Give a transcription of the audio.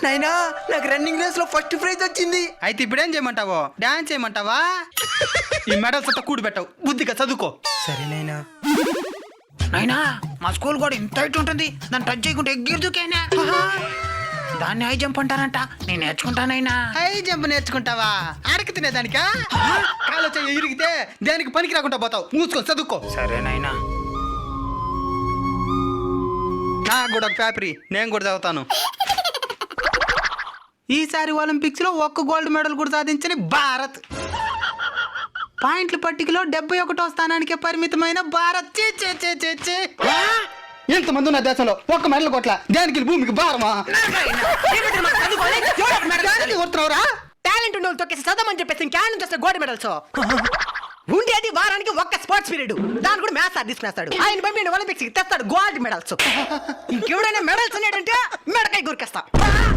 నైనా నాకు running race లో ఫస్ట్ ప్రైజ్ వచ్చింది. అయితే ఇప్పుడేం చేయమంటావో? డాన్స్ చేయమంటావా? ఈ మెడల్స్ అంతా కూడి పెట్టావు, బుద్ధిగా చదువుకో. సరే నైనా. నైనా మా స్కూల్ కూడా ఇంత హైట్ ఉంటుంది, దాన్ని టచ్ చేయకుంటే ఎగిరిదుకేనా? దాన్ని హై జంప్ అంటారంట, నేను నేర్చుకుంటానైనా. High jump నేర్చుకుంటావా? అడక తినేదానికా? కాలు చెయ్యి ఇరిగితే దేనికి పనికి రాకుండా పోతావు. మూసుకొని చదువుకో. సరేనైనా. నాకు కూడా ఒక పేపరీ, నేను కూడా చదువుతాను. ఈసారి ఒలింపిక్స్ లో ఒక్క గోల్డ్ మెడల్ కూడా సాధించని భారత్. పాయింట్ల పట్టికలో 71వ స్థానానికి పరిమితమైన భారత్. చీ చీ చీ చీ చీ. ఎంతమంది ఉన్న దేశంలో ఒక్క మెడల్ కొట్ల, దేనికి భూమికి భారమా? కొడుతున్నావురా? టాలెంట్ ఉన్న తొక్కేసి చదవమని చెప్పేసి ఇంకేం నుంచి వస్తే గోల్డ్ మెడల్స్ ఉండేది వారానికి ఒక్క స్పోర్ట్స్ పీరియడ్, దాని కూడా మ్యాథ్స్ సార్ తీసుకునేస్తాడు. ఆయన పంపిణీ ఒలింపిక్స్ కి తెస్తాడు గోల్డ్ మెడల్స్. ఇంకెవడైనా మెడల్స్ ఉన్నాడంటే మెడకాయ గురికేస్తా.